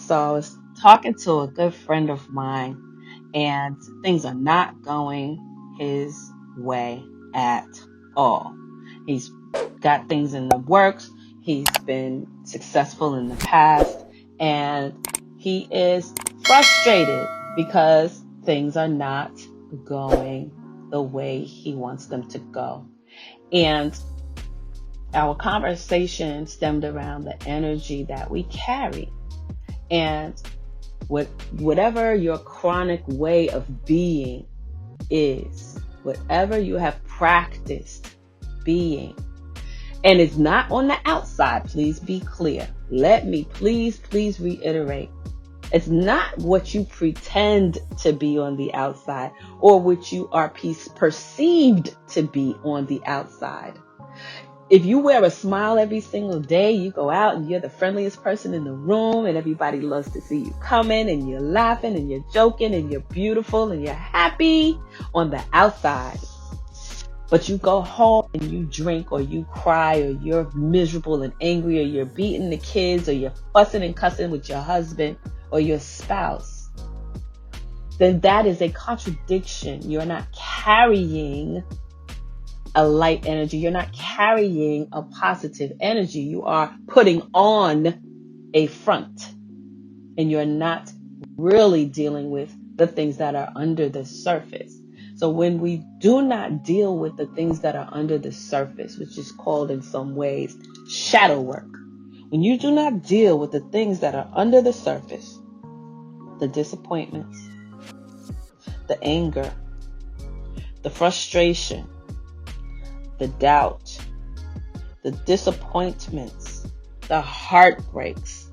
So I was talking to a good friend of mine, and things are not going his way at all. He's got things in the works. He's been successful in the past, and he is frustrated because things are not going the way he wants them to go. And our conversation stemmed around the energy that we carry. And whatever your chronic way of being is, whatever you have practiced being, and it's not on the outside, please be clear. Let me please reiterate. It's not what you pretend to be on the outside or what you are perceived to be on the outside. If you wear a smile every single day, you go out and you're the friendliest person in the room and everybody loves to see you coming and you're laughing and you're joking and you're beautiful and you're happy on the outside. But you go home and you drink or you cry or you're miserable and angry or you're beating the kids or you're fussing and cussing with your husband or your spouse, then that is a contradiction. You're not carrying a light energy. You're not carrying a positive energy. You are putting on a front, and you're not really dealing with the things that are under the surface. So when we do not deal with the things that are under the surface, which is called in some ways shadow work, when you do not deal with the things that are under the surface, the disappointments, the anger, the frustration, the doubt, the disappointments, the heartbreaks,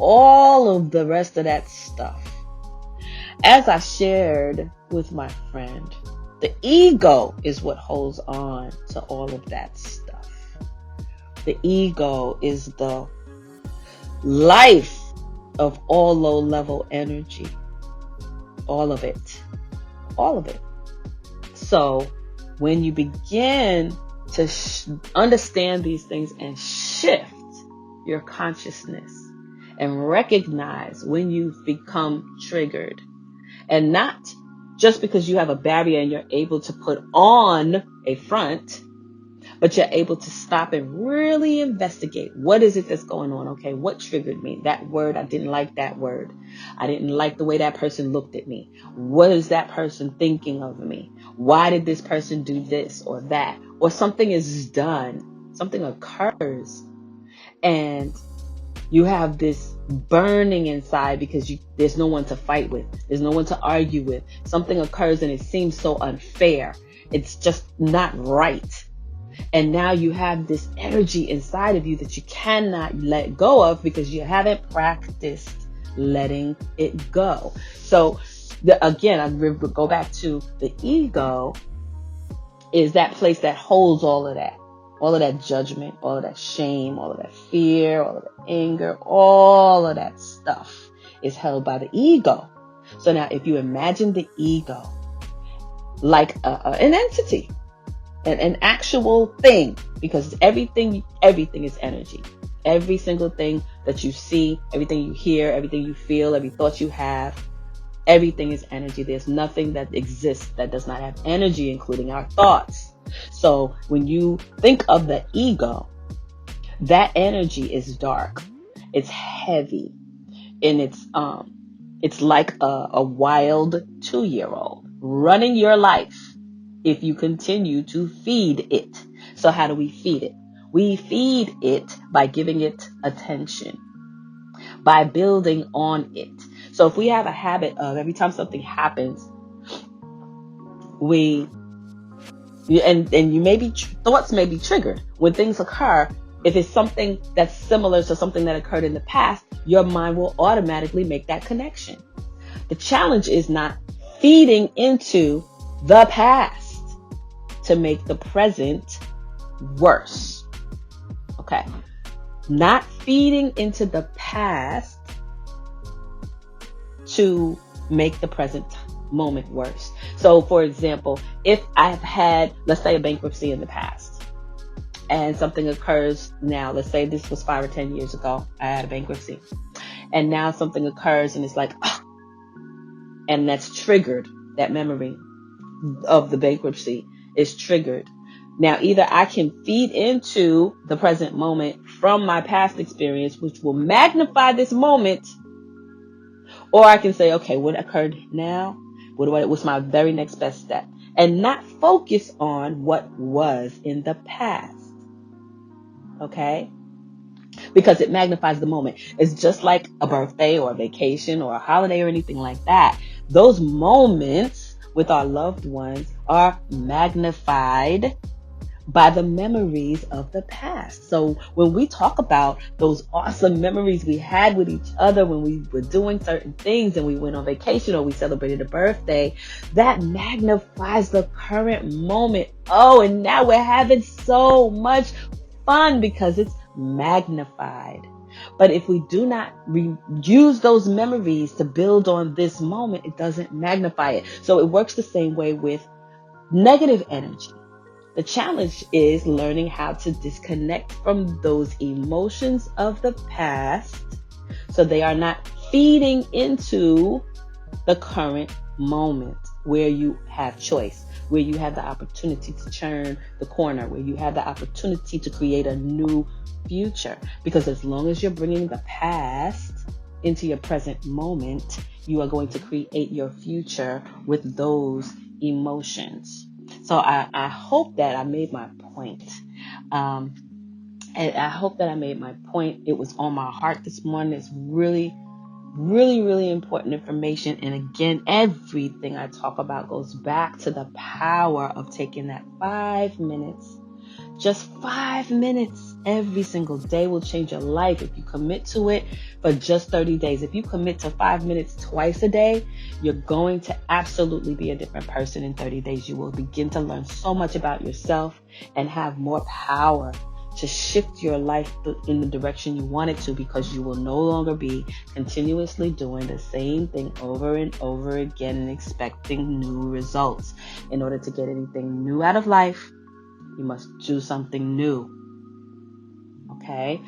all of the rest of that stuff. As I shared with my friend, the ego is what holds on to all of that stuff. The ego is the life of all low-level energy. All of it. All of it. So when you begin to understand these things and shift your consciousness and recognize when you've become triggered, and not just because you have a barrier and you're able to put on a front, but you're able to stop and really investigate. What is it that's going on? Okay, what triggered me? That word, I didn't like that word. I didn't like the way that person looked at me. What is that person thinking of me? Why did this person do this or that? Or something is done, something occurs, and you have this burning inside because there's no one to fight with. There's no one to argue with. Something occurs and it seems so unfair. It's just not right. And now you have this energy inside of you that you cannot let go of because you haven't practiced letting it go. So again, I go back to the ego is that place that holds all of that judgment, all of that shame, all of that fear, all of that anger, all of that stuff is held by the ego. So now if you imagine the ego like an entity, an actual thing, because everything is energy. Every single thing that you see, everything you hear, everything you feel, every thought you have, everything is energy. There's nothing that exists that does not have energy, including our thoughts. So when you think of the ego, that energy is dark. It's heavy, and it's like a wild 2-year-old running your life if you continue to feed it. So how do we feed it? We feed it by giving it attention, by building on it. So if we have a habit of every time something happens, thoughts may be triggered when things occur. If it's something that's similar to something that occurred in the past, your mind will automatically make that connection. The challenge is not feeding into the past to make the present worse. Okay. Not feeding into the past to make the present moment worse. So for example, if I've had, let's say, a bankruptcy in the past and something occurs now, let's say this was 5 or 10 years ago, I had a bankruptcy And now something occurs and it's like, oh, and that's triggered. That memory of the bankruptcy is triggered. Now, either I can feed into the present moment from my past experience, which will magnify this moment, or I can say, okay, what occurred now? What's my very next best step? And not focus on what was in the past. Okay? Because it magnifies the moment. It's just like a birthday or a vacation or a holiday or anything like that. Those moments with our loved ones are magnified by the memories of the past. So when we talk about those awesome memories we had with each other when we were doing certain things and we went on vacation or we celebrated a birthday, that magnifies the current moment. Oh, and now we're having so much fun because it's magnified. But if we do not use those memories to build on this moment, it doesn't magnify it. So it works the same way with negative energy. The challenge is learning how to disconnect from those emotions of the past so they are not feeding into the current moment where you have choice, where you have the opportunity to turn the corner, where you have the opportunity to create a new future. Because as long as you're bringing the past into your present moment, you are going to create your future with those emotions. So I hope that I made my point. And I hope that I made my point. It was on my heart this morning. It's really, really, really important information. And again, everything I talk about goes back to the power of taking that 5 minutes. Just 5 minutes every single day will change your life if you commit to it for just 30 days. If you commit to 5 minutes twice a day, you're going to absolutely be a different person in 30 days. You will begin to learn so much about yourself and have more power to shift your life in the direction you want it to, because you will no longer be continuously doing the same thing over and over again and expecting new results. In order to get anything new out of life, you must do something new. Okay?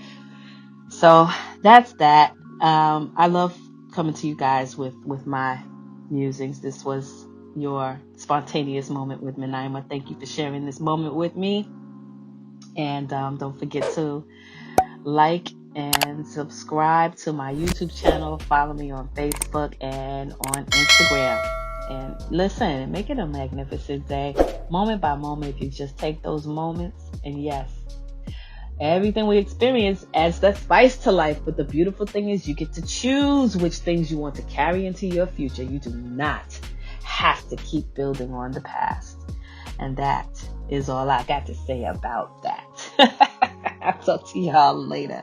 So that's that. I love coming to you guys with my musings. This was your spontaneous moment with Miniimah. Thank you for sharing this moment with me. And don't forget to like and subscribe to my YouTube channel. Follow me on Facebook and on Instagram. And listen, make it a magnificent day, moment by moment. If you just take those moments, and yes, everything we experience adds that spice to life. But the beautiful thing is you get to choose which things you want to carry into your future. You do not have to keep building on the past. And that is all I got to say about that. I'll talk to y'all later.